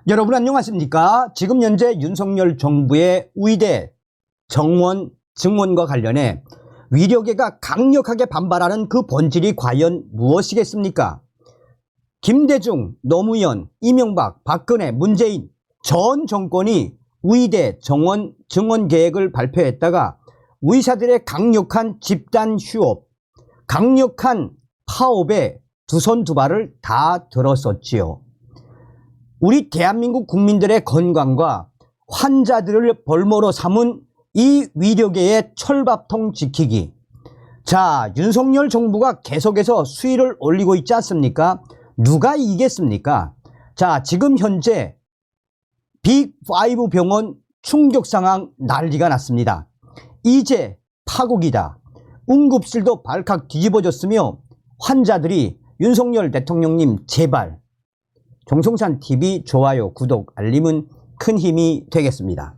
여러분 안녕하십니까? 지금 현재 윤석열 정부의 의대 정원 증원과 관련해 위력계가 강력하게 반발하는 그 본질이 과연 무엇이겠습니까? 김대중, 노무현, 이명박, 박근혜, 문재인 전 정권이 의대 정원 증원 계획을 발표했다가 의사들의 강력한 집단 휴업, 강력한 파업에 두 손 두 발을 다 들었었지요. 우리 대한민국 국민들의 건강과 환자들을 볼모로 삼은 이 위력계의 철밥통 지키기. 자, 윤석열 정부가 계속해서 수위를 올리고 있지 않습니까? 누가 이기겠습니까? 자, 지금 현재 빅5 병원 충격 상황 난리가 났습니다. 이제 파국이다. 응급실도 발칵 뒤집어졌으며 환자들이 윤석열 대통령님 제발 정성산TV 좋아요, 구독, 알림은 큰 힘이 되겠습니다.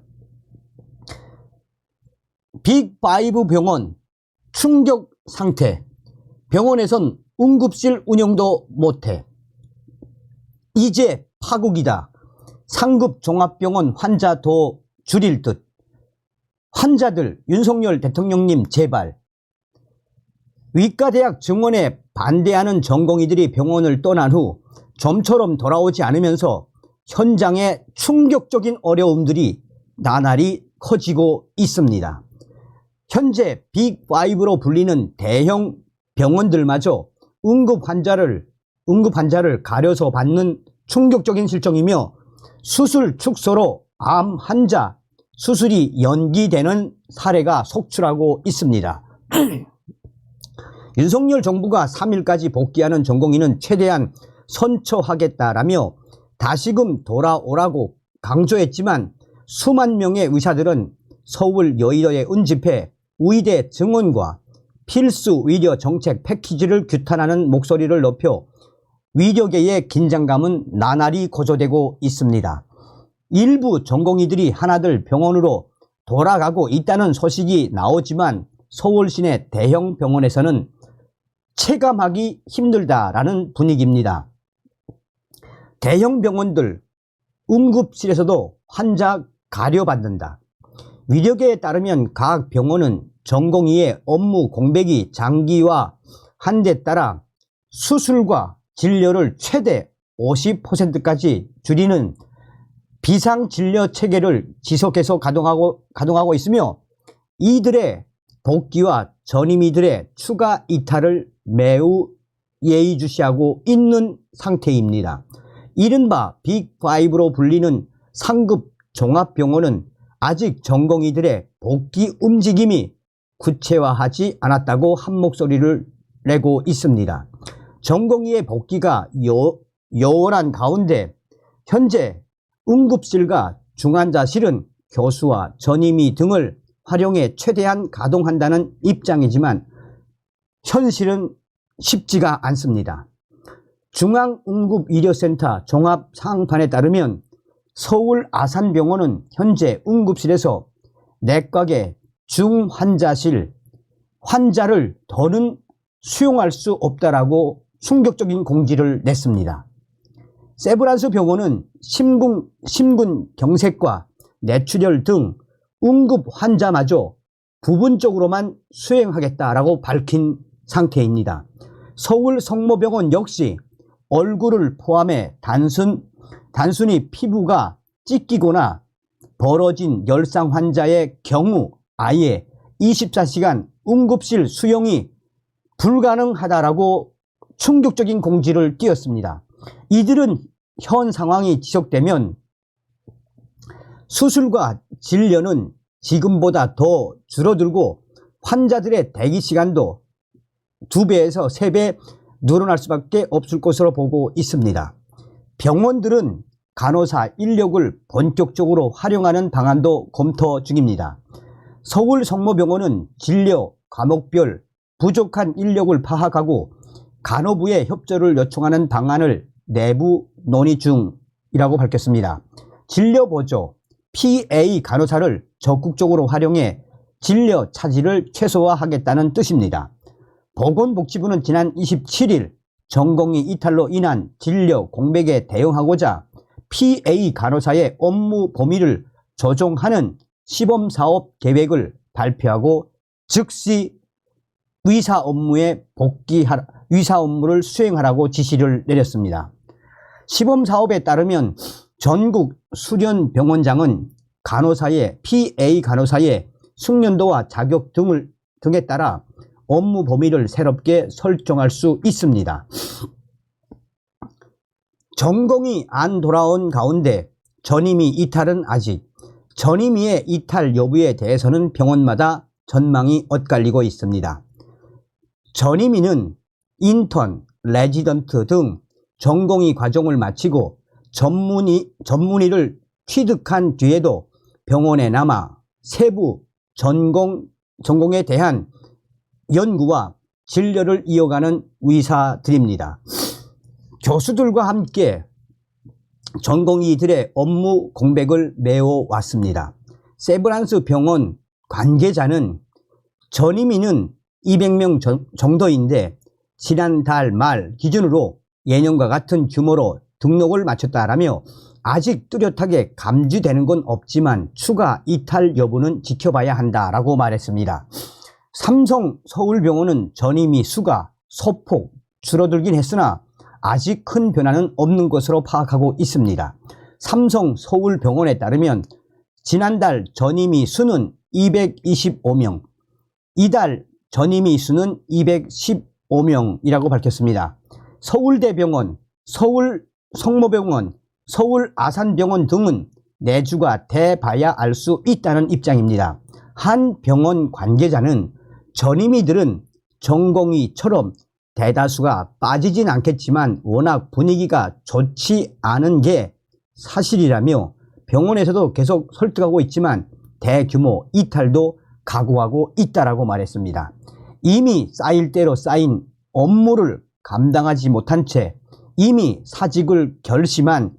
빅5 병원 충격 상태. 병원에선 응급실 운영도 못해. 이제 파국이다. 상급 종합병원 환자 더 줄일 듯. 환자들 윤석열 대통령님 제발. 의과대학 증원에 반대하는 전공의들이 병원을 떠난 후 좀처럼 돌아오지 않으면서 현장에 충격적인 어려움들이 나날이 커지고 있습니다. 현재 빅5로 불리는 대형 병원들마저 응급 환자를 가려서 받는 충격적인 실정이며 수술 축소로 암 환자 수술이 연기되는 사례가 속출하고 있습니다. 윤석열 정부가 3일까지 복귀하는 전공의는 최대한 선처하겠다라며 다시금 돌아오라고 강조했지만 수만 명의 의사들은 서울 여의도에 운집해 의대 증원과 필수 의료 정책 패키지를 규탄하는 목소리를 높여 위력계의 긴장감은 나날이 고조되고 있습니다. 일부 전공의들이 하나둘 병원으로 돌아가고 있다는 소식이 나오지만 서울 시내 대형 병원에서는 체감하기 힘들다라는 분위기입니다. 대형 병원들 응급실에서도 환자 가려받는다. 위력계에 따르면 각 병원은 전공의의 업무 공백이 장기화한 데 따라 수술과 진료를 최대 50%까지 줄이는 비상진료 체계를 지속해서 가동하고 있으며 이들의 복귀와 전임의들의 추가 이탈을 매우 예의주시하고 있는 상태입니다. 이른바 빅5로 불리는 상급 종합병원은 아직 전공의들의 복귀 움직임이 구체화하지 않았다고 한 목소리를 내고 있습니다. 전공의의 복귀가 요원한 가운데 현재 응급실과 중환자실은 교수와 전임의 등을 활용해 최대한 가동한다는 입장이지만 현실은 쉽지가 않습니다. 중앙응급의료센터 종합상황판에 따르면 서울 아산병원은 현재 응급실에서 내과계 중환자실 환자를 더는 수용할 수 없다라고 충격적인 공지를 냈습니다. 세브란스 병원은 심근경색과 뇌출혈 등 응급 환자마저 부분적으로만 수행하겠다라고 밝힌 상태입니다. 서울 성모병원 역시 얼굴을 포함해 단순히 피부가 찢기거나 벌어진 열상 환자의 경우 아예 24시간 응급실 수용이 불가능하다라고 충격적인 공지를 띄웠습니다. 이들은 현 상황이 지속되면 수술과 진료는 지금보다 더 줄어들고 환자들의 대기 시간도 2배에서 3배 늘어날 수밖에 없을 것으로 보고 있습니다. 병원들은 간호사 인력을 본격적으로 활용하는 방안도 검토 중입니다. 서울 성모병원은 진료 과목별 부족한 인력을 파악하고 간호부의 협조를 요청하는 방안을 내부 논의 중이라고 밝혔습니다. 진료보조, PA 간호사를 적극적으로 활용해 진료 차질을 최소화하겠다는 뜻입니다. 보건복지부는 지난 27일 전공의 이탈로 인한 진료 공백에 대응하고자 PA 간호사의 업무 범위를 조정하는 시범사업 계획을 발표하고 즉시 의사 업무를 수행하라고 지시를 내렸습니다. 시범사업에 따르면 전국 수련병원장은 PA 간호사의 숙련도와 자격 등에 따라 업무 범위를 새롭게 설정할 수 있습니다. 전공이 안 돌아온 가운데 전임의 이탈은 아직, 전임의의 이탈 여부에 대해서는 병원마다 전망이 엇갈리고 있습니다. 전임의는 인턴, 레지던트 등 전공의 과정을 마치고 전문의를 취득한 뒤에도 병원에 남아 세부 전공에 대한 연구와 진료를 이어가는 의사들입니다. 교수들과 함께 전공의들의 업무 공백을 메워왔습니다. 세브란스 병원 관계자는 전임의는 200명 정도인데 지난달 말 기준으로 예년과 같은 규모로 등록을 마쳤다라며 아직 뚜렷하게 감지되는 건 없지만 추가 이탈 여부는 지켜봐야 한다라고 말했습니다. 삼성 서울병원은 전임의 수가 소폭 줄어들긴 했으나 아직 큰 변화는 없는 것으로 파악하고 있습니다. 삼성 서울병원에 따르면 지난달 전임의 수는 225명, 이달 전임의 수는 215명이라고 밝혔습니다. 서울대병원, 서울성모병원, 서울아산병원 등은 내주가 돼봐야 알 수 있다는 입장입니다. 한 병원 관계자는 전임의들은 전공의처럼 대다수가 빠지진 않겠지만 워낙 분위기가 좋지 않은 게 사실이라며 병원에서도 계속 설득하고 있지만 대규모 이탈도 각오하고 있다라고 말했습니다. 이미 쌓일 대로 쌓인 업무를 감당하지 못한 채 이미 사직을 결심한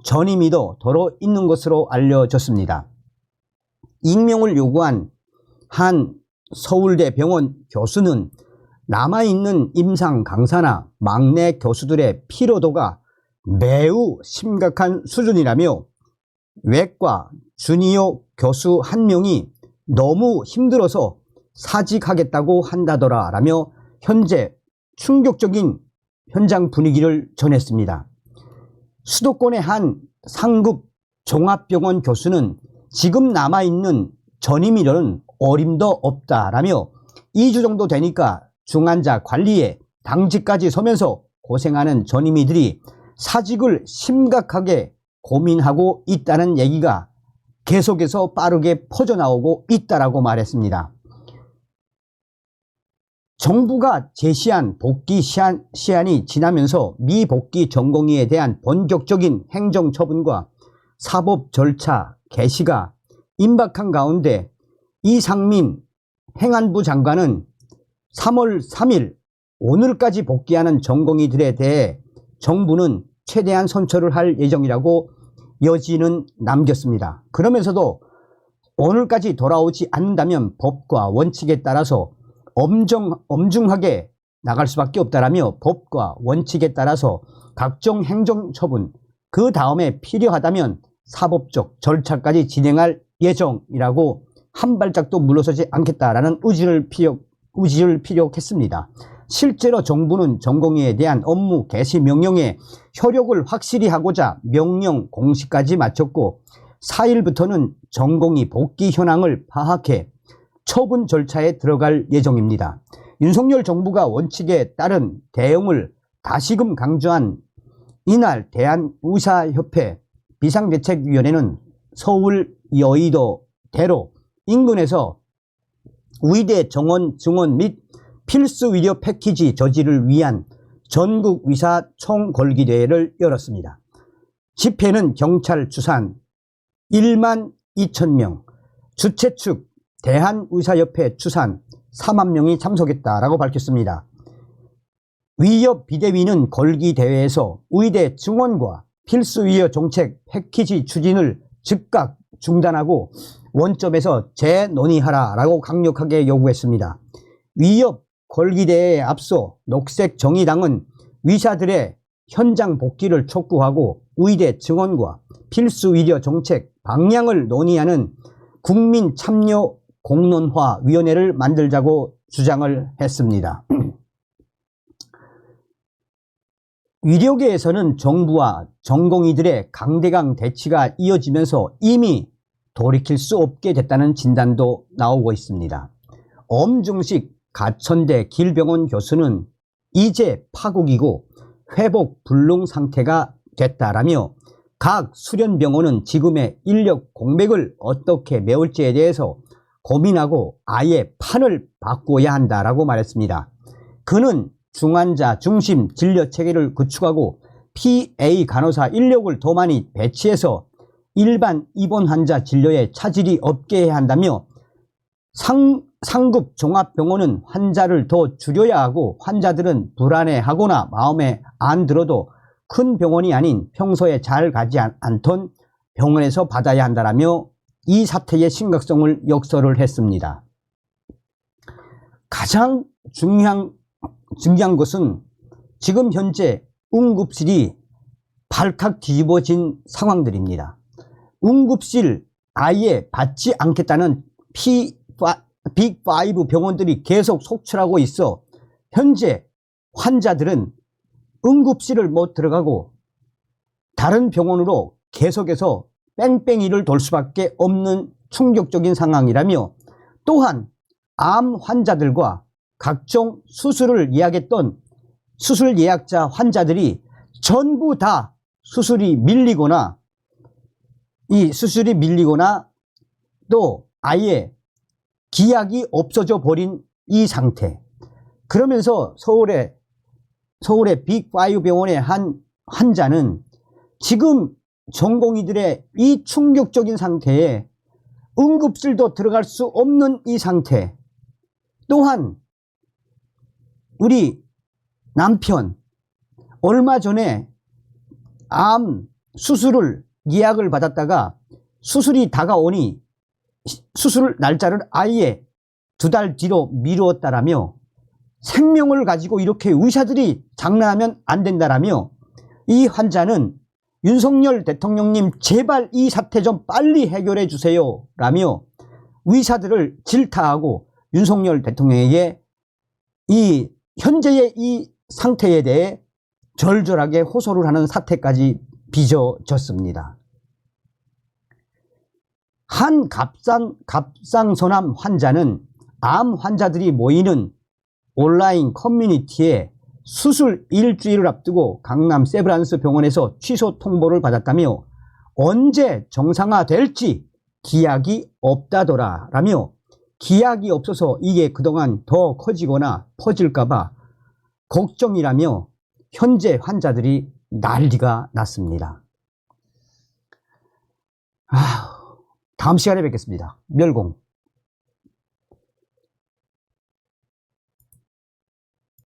전임의도 더러 있는 것으로 알려졌습니다. 익명을 요구한 한 서울대 병원 교수는 남아있는 임상 강사나 막내 교수들의 피로도가 매우 심각한 수준이라며 외과 주니어 교수 한 명이 너무 힘들어서 사직하겠다고 한다더라 라며 현재 충격적인 현장 분위기를 전했습니다. 수도권의 한 상급 종합병원 교수는 지금 남아있는 전임의는 어림도 없다라며 2주 정도 되니까 중환자 관리에 당직까지 서면서 고생하는 전임의들이 사직을 심각하게 고민하고 있다는 얘기가 계속해서 빠르게 퍼져나오고 있다라고 말했습니다. 정부가 제시한 복귀 시한이 지나면서 미복귀 전공의에 대한 본격적인 행정처분과 사법 절차 개시가 임박한 가운데 이상민 행안부 장관은 3월 3일 오늘까지 복귀하는 전공의들에 대해 정부는 최대한 선처를 할 예정이라고 여지는 남겼습니다. 그러면서도 오늘까지 돌아오지 않는다면 법과 원칙에 따라서 엄중하게 나갈 수밖에 없다라며 법과 원칙에 따라서 각종 행정처분, 그 다음에 필요하다면 사법적 절차까지 진행할 예정이라고 한 발짝도 물러서지 않겠다라는 의지를 피력했습니다. 실제로 정부는 전공의에 대한 업무 개시 명령의 효력을 확실히 하고자 명령 공시까지 마쳤고 4일부터는 전공의 복귀 현황을 파악해 처분 절차에 들어갈 예정입니다. 윤석열 정부가 원칙에 따른 대응을 다시금 강조한 이날 대한의사협회 비상대책위원회는 서울 여의도 대로 인근에서 의대 정원 증원 및 필수 의료 패키지 저지를 위한 전국 의사 총궐기대회를 열었습니다. 집회는 경찰 주산 1만 2천 명, 주최 측 대한의사협회 추산 4만 명이 참석했다라고 밝혔습니다. 위협 비대위는 걸기대회에서 의대 증원과 필수의료 정책 패키지 추진을 즉각 중단하고 원점에서 재논의하라라고 강력하게 요구했습니다. 위협 걸기대회에 앞서 녹색정의당은 의사들의 현장 복귀를 촉구하고 의대 증원과 필수 의료 정책 방향을 논의하는 국민참여공론화위원회를 만들자고 주장을 했습니다. 의료계에서는 정부와 전공의들의 강대강 대치가 이어지면서 이미 돌이킬 수 없게 됐다는 진단도 나오고 있습니다. 엄중식 가천대 길병원 교수는 이제 파국이고 회복 불능 상태가 됐다라며 각 수련병원은 지금의 인력 공백을 어떻게 메울지에 대해서 고민하고 아예 판을 바꿔야 한다라고 말했습니다. 그는 중환자 중심 진료 체계를 구축하고 PA 간호사 인력을 더 많이 배치해서 일반 입원 환자 진료에 차질이 없게 해야 한다며 상급 종합병원은 환자를 더 줄여야 하고 환자들은 불안해하거나 마음에 안 들어도 큰 병원이 아닌 평소에 잘 가지 않던 병원에서 받아야 한다라며 이 사태의 심각성을 역설을 했습니다. 가장 중요한 것은 지금 현재 응급실이 발칵 뒤집어진 상황들입니다. 응급실 아예 받지 않겠다는 빅5 병원들이 계속 속출하고 있어 현재 환자들은 응급실을 못 들어가고 다른 병원으로 계속해서 뺑뺑이를 돌 수밖에 없는 충격적인 상황이라며 또한 암 환자들과 각종 수술을 예약했던 수술 예약자 환자들이 전부 다 수술이 밀리거나 또 아예 기약이 없어져 버린 이 상태. 그러면서 서울의 빅5 병원의 한 환자는 지금 전공의들의 이 충격적인 상태에 응급실도 들어갈 수 없는 이 상태, 또한 우리 남편 얼마 전에 암 수술을 예약을 받았다가 수술이 다가오니 수술 날짜를 아예 2달 뒤로 미루었다라며 생명을 가지고 이렇게 의사들이 장난하면 안 된다라며 이 환자는 윤석열 대통령님 제발 이 사태 좀 빨리 해결해 주세요 라며 의사들을 질타하고 윤석열 대통령에게 이 현재의 이 상태에 대해 절절하게 호소를 하는 사태까지 빚어졌습니다. 한 갑상선암 환자는 암 환자들이 모이는 온라인 커뮤니티에 수술 일주일을 앞두고 강남 세브란스 병원에서 취소 통보를 받았다며 언제 정상화될지 기약이 없다더라 라며 기약이 없어서 이게 그동안 더 커지거나 퍼질까봐 걱정이라며 현재 환자들이 난리가 났습니다. 다음 시간에 뵙겠습니다. 멸공.